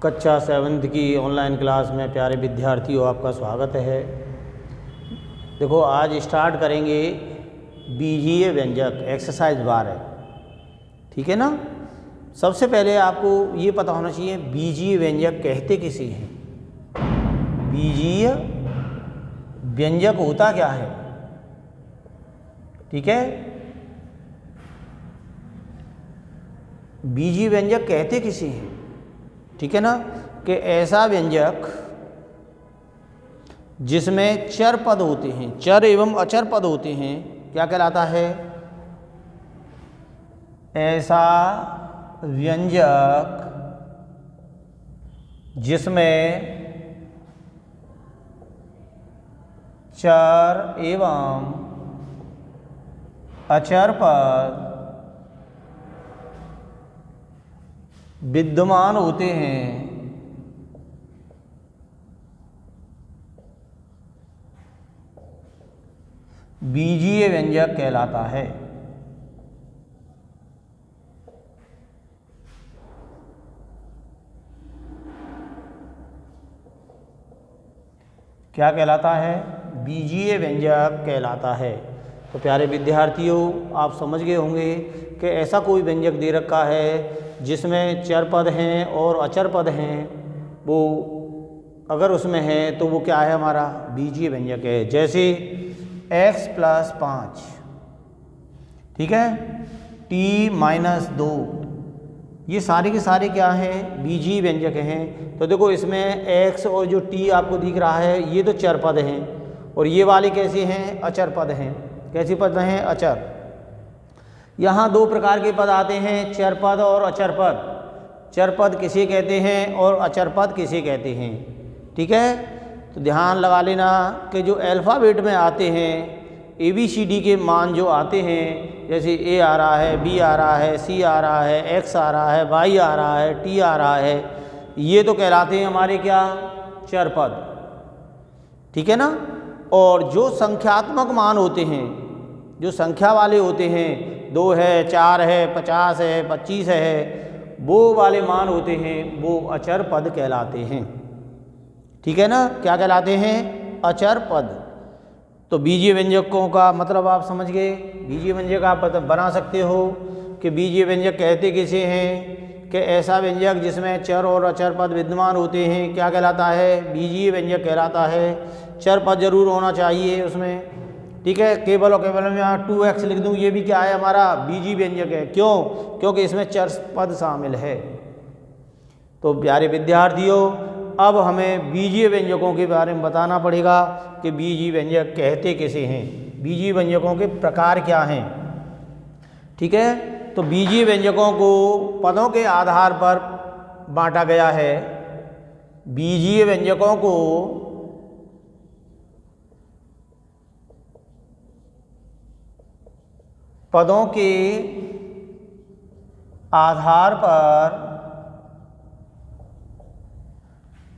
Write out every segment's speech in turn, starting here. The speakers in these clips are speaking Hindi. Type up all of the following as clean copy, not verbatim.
कक्षा 7th की ऑनलाइन क्लास में प्यारे विद्यार्थियों आपका स्वागत है। देखो आज स्टार्ट करेंगे बीजीय व्यंजक एक्सरसाइज 12, ठीक है ना। सबसे पहले आपको ये पता होना चाहिए बीजीय व्यंजक कहते किसे हैं। बीजीय व्यंजक होता क्या है, ठीक है। बीजीय व्यंजक कहते किसे हैं, ठीक है ना, कि ऐसा व्यंजक जिसमें चर पद होते हैं, चर एवं अचर पद होते हैं, क्या कहलाता है। ऐसा व्यंजक जिसमें चर एवं अचर पद विद्यमान होते हैं, बीजीय व्यंजक कहलाता है। क्या कहलाता है, बीजीय व्यंजक कहलाता है। तो प्यारे विद्यार्थियों आप समझ गए होंगे कि ऐसा कोई व्यंजक दे रखा है जिसमें चर पद हैं और अचर पद हैं, वो अगर उसमें है तो वो क्या है, हमारा बीजीय व्यंजक है। जैसे x+5, ठीक है, t-2, ये सारे के सारे क्या हैं, बीजीय व्यंजक हैं। तो देखो इसमें x और जो t आपको दिख रहा है ये तो चर पद हैं, और ये वाले कैसे हैं, अचर पद हैं। कैसे पद हैं, अचर। यहाँ दो प्रकार के पद आते हैं, चर पद और अचर पद। चर पद किसे कहते हैं और अचर पद किसे कहते हैं, ठीक है। तो ध्यान लगा लेना कि जो अल्फ़ाबेट में आते हैं, ABCD के मान जो आते हैं, जैसे A आ रहा है, B आ रहा है, C आ रहा है, X आ रहा है, Y आ रहा है, T आ रहा है, ये तो कहलाते हैं हमारे क्या, चर पद, ठीक है ना। और जो संख्यात्मक मान होते हैं, जो संख्या वाले होते हैं, 2 है, 4 है, 50 है, 25 है, वो वाले मान होते हैं, वो अचर पद कहलाते हैं, ठीक है ना। क्या कहलाते हैं, अचर पद। तो बीजीय व्यंजकों का मतलब आप समझ गए। बीजीय व्यंजक आप बना सकते हो कि बीजीय व्यंजक कहते किसे हैं, कि ऐसा व्यंजक जिसमें चर और अचर पद विद्यमान होते हैं, क्या कहलाता है, बीजीय व्यंजक कहलाता है। चर पद जरूर होना चाहिए उसमें, ठीक है। केवल और केवल मैं यहाँ 2x लिख दूँ, ये भी क्या है, हमारा बीजीय व्यंजक है। क्यों, क्योंकि इसमें चर पद शामिल है। तो प्यारे विद्यार्थियों अब हमें बीजीय व्यंजकों के बारे में बताना पड़ेगा कि बीजीय व्यंजक कहते किसे हैं, बीजीय व्यंजकों के प्रकार क्या हैं, ठीक है। तो बीजीय व्यंजकों को पदों के आधार पर बांटा गया है। बीजीय व्यंजकों को पदों के आधार पर,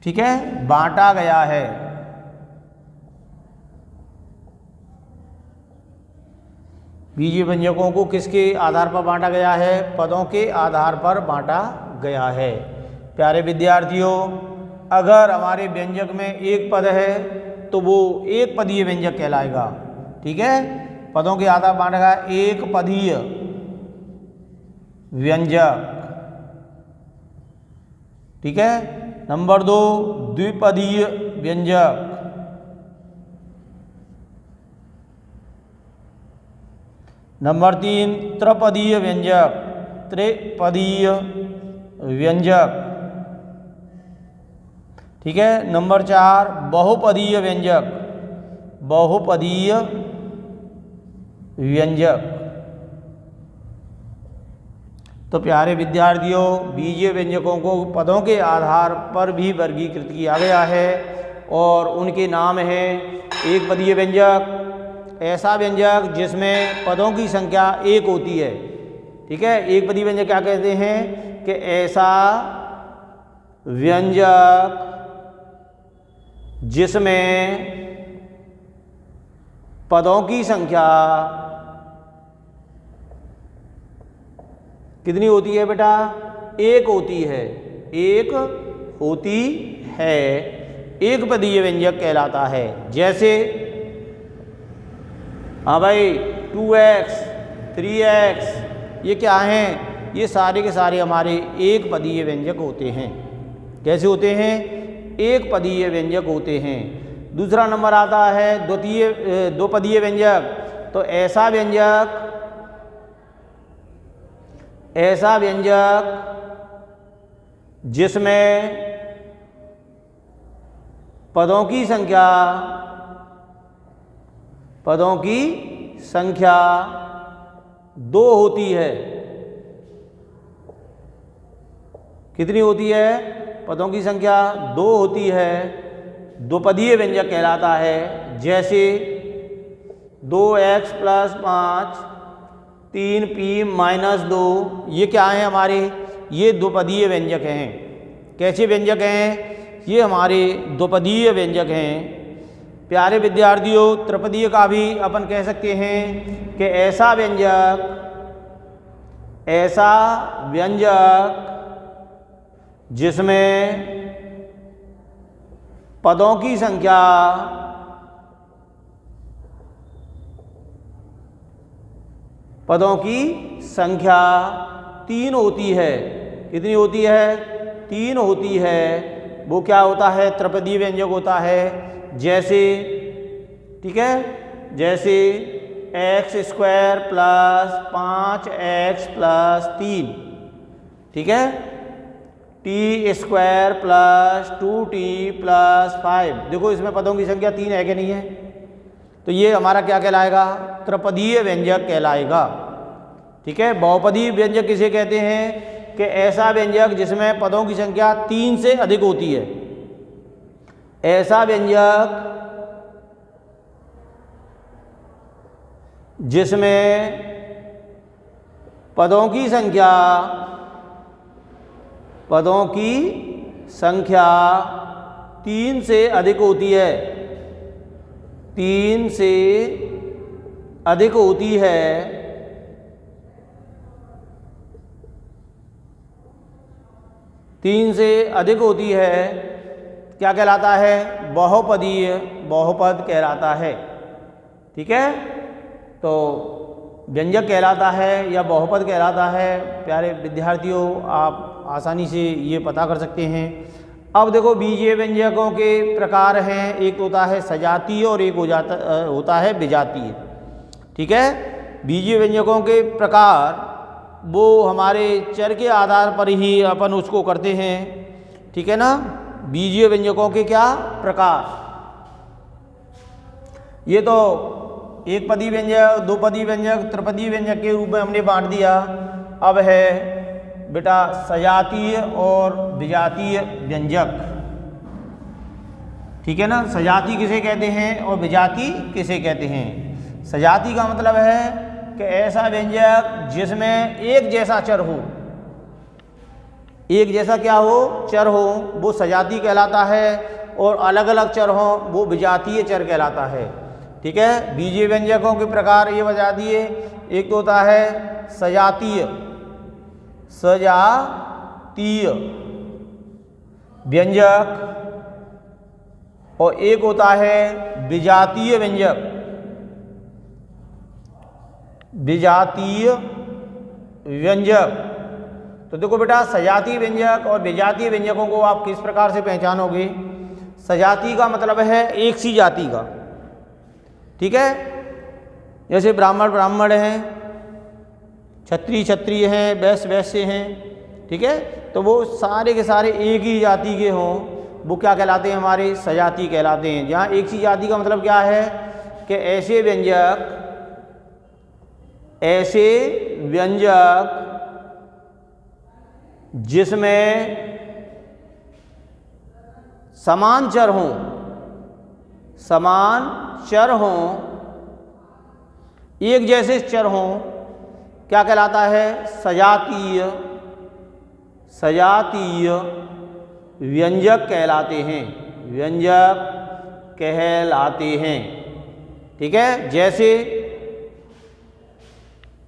ठीक है, बांटा गया है। बीजीय व्यंजकों को किसके आधार पर बांटा गया है, पदों के आधार पर बांटा गया है। प्यारे विद्यार्थियों अगर हमारे व्यंजक में एक पद है तो वो एक पदीय व्यंजक कहलाएगा, ठीक है। पदों के आधार पर बांटा गया एक पदीय व्यंजक, ठीक है। नंबर 2 द्विपदीय व्यंजक, नंबर 3 त्रिपदीय व्यंजक, त्रिपदीय व्यंजक, ठीक है। नंबर 4 बहुपदीय व्यंजक, बहुपदीय व्यंजक। तो प्यारे विद्यार्थियों बीजीय व्यंजकों को पदों के आधार पर भी वर्गीकृत किया गया है और उनके नाम हैं एक पदीय व्यंजक, ऐसा व्यंजक जिसमें पदों की संख्या एक होती है, ठीक है। एक पदीय व्यंजक क्या कहते हैं, कि ऐसा व्यंजक जिसमें पदों की संख्या कितनी होती है बेटा, एक होती है, एक होती है, एक पदीय व्यंजक कहलाता है। जैसे हाँ भाई 2x 3x ये क्या हैं, ये सारे के सारे हमारे एक पदीय व्यंजक होते हैं। कैसे होते हैं, एक पदीय व्यंजक होते हैं। दूसरा नंबर आता है दो पदीय व्यंजक। तो ऐसा व्यंजक जिसमें पदों की संख्या 2 होती है। कितनी होती है, पदों की संख्या 2 होती है, द्विपदीय व्यंजक कहलाता है। जैसे 2x + 5 3p - 2 ये क्या है हमारे, ये द्विपदीय व्यंजक हैं। कैसे व्यंजक हैं, ये हमारे द्विपदीय व्यंजक हैं। प्यारे विद्यार्थियों, त्रिपदीय का भी अपन कह सकते हैं कि ऐसा व्यंजक जिसमें पदों की संख्या 3 होती है। कितनी होती है, 3 होती है। वो क्या होता है, त्रिपदीय व्यंजक होता है। जैसे ठीक है, जैसे x² + 5x + 3, ठीक है, t² + 2t + 5। देखो इसमें पदों की संख्या 3 है कि नहीं है, तो ये हमारा क्या कहलाएगा, त्रिपदीय व्यंजक कहलाएगा। ठीक है, बहुपदीय व्यंजक किसे कहते हैं कि ऐसा व्यंजक जिसमें पदों की संख्या 3 से अधिक होती है। ऐसा व्यंजक जिसमें पदों की संख्या 3 से अधिक होती है, 3 से अधिक होती है, क्या कहलाता है, बहुपद कहलाता है। ठीक है, तो व्यंजक कहलाता है या बहुपद कहलाता है। प्यारे विद्यार्थियों, आप आसानी से ये पता कर सकते हैं। अब देखो बीजीय व्यंजकों के प्रकार हैं, एक होता है सजातीय और एक होता है विजातीय। ठीक है, बीजीय व्यंजकों के प्रकार वो हमारे चर के आधार पर ही अपन उसको करते हैं। ठीक है ना, बीजीय व्यंजकों के क्या प्रकार, ये तो एक पदी व्यंजक, दो पदी व्यंजक, त्रिपदी व्यंजक के रूप में हमने बांट दिया। अब है बेटा सजातीय और विजातीय व्यंजक। ठीक है ना, सजाती किसे कहते हैं और विजाती किसे कहते हैं। सजाती का मतलब है कि ऐसा व्यंजक जिसमें एक जैसा चर हो, एक जैसा क्या हो, चर हो, वो सजाती कहलाता है। और अलग अलग चर हो वो विजातीय चर कहलाता है। ठीक है, बीजीय व्यंजकों के प्रकार ये बता दिए। एक तो होता है सजातीय व्यंजक और एक होता है विजातीय व्यंजक। तो देखो बेटा, सजातीय व्यंजक और विजातीय व्यंजकों को आप किस प्रकार से पहचानोगे। सजाती का मतलब है एक सी जाति का। ठीक है, जैसे ब्राह्मण हैं, क्षत्रिय हैं, वैश्य हैं। ठीक है, तो वो सारे के सारे एक ही जाति के हों, वो क्या कहलाते हैं, हमारे सजाती कहलाते हैं। जहाँ एक सी जाति का मतलब क्या है कि ऐसे व्यंजक जिसमें समान चर हों, एक जैसे चर हों, क्या कहलाता है, सजातीय व्यंजक कहलाते हैं। ठीक है,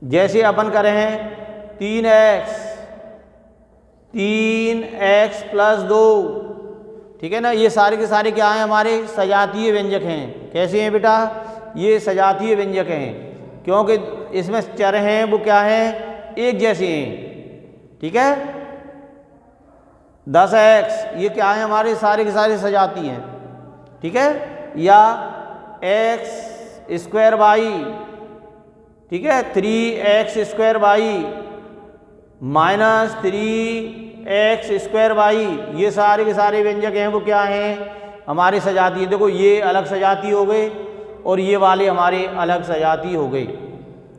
जैसे अपन करें 3x 3x + 2, ठीक है ना। ये सारे के सारे क्या हैं, हमारे सजातीय व्यंजक हैं। कैसे हैं बेटा, ये सजातीय व्यंजक हैं, क्योंकि इसमें चर हैं वो क्या हैं, एक जैसे हैं, ठीक है। 10x ये क्या है, हमारे सारे के सारे सजाती हैं, ठीक है। या x² y, ठीक है, 3x² y -3x² y, ये सारे के सारे व्यंजक हैं वो क्या हैं, हमारे सजाती हैं। देखो ये अलग सजाती हो गए और ये वाले हमारे अलग सजाती हो गए।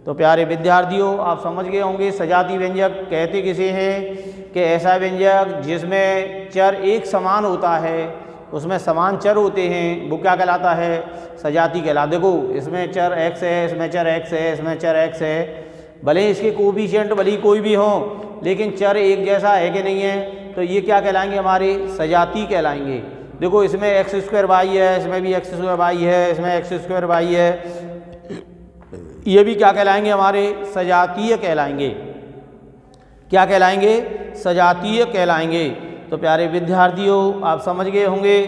तो प्यारे विद्यार्थियों, आप समझ गए होंगे सजाती व्यंजक कहते किसे हैं, कि ऐसा व्यंजक जिसमें चर एक समान होता है, उसमें समान चर होते हैं, वो क्या कहलाता है, सजाती कहलाता। देखो इसमें चर x है, इसमें चर x है, इसमें चर x है, भले इसके कोएफिशिएंट भले कोई भी हो, लेकिन चर एक जैसा है कि नहीं है, तो ये क्या कहलाएंगे, हमारे सजाती कहलाएंगे। देखो इसमें x² y है, इसमें भी x² y है, इसमें x² y है, ये भी क्या कहलाएंगे, हमारे सजातीय कहलाएंगे। क्या कहलाएंगे, सजातीय कहलाएंगे। तो प्यारे विद्यार्थियों, आप समझ गए होंगे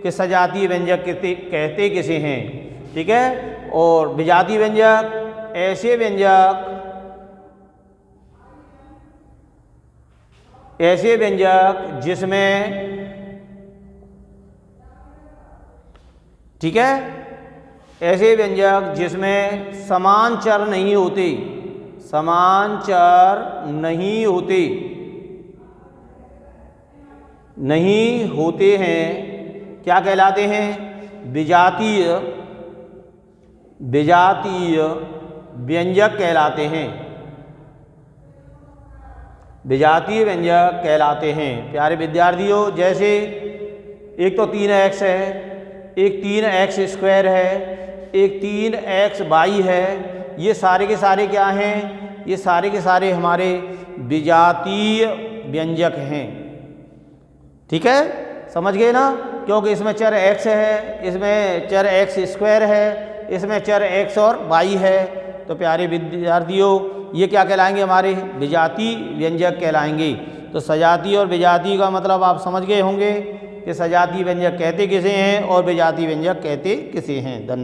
कि सजातीय व्यंजक कहते किसे हैं, ठीक है। और विजातीय व्यंजक ऐसे व्यंजक जिसमें, ठीक है, ऐसे व्यंजक जिसमें समान चर नहीं होते, समान चर नहीं होते हैं, क्या कहलाते हैं, विजातीय व्यंजक कहलाते हैं, विजातीय व्यंजक कहलाते हैं। प्यारे विद्यार्थियों, जैसे एक तो 3x है, एक 3x² है, एक 3xy है, ये सारे के सारे क्या हैं, ये सारे के सारे हमारे विजातीय व्यंजक हैं, ठीक है। समझ गए ना, क्योंकि इसमें चर x है, इसमें चर x² है, इसमें चर x और y है। तो प्यारे विद्यार्थियों, ये क्या कहलाएंगे, हमारे विजातीय व्यंजक कहलाएंगे। तो सजातीय और विजातीय का मतलब आप समझ गए होंगे कि सजातीय व्यंजक कहते किसे हैं और विजातीय व्यंजक कहते किसे हैं। धन्यवाद।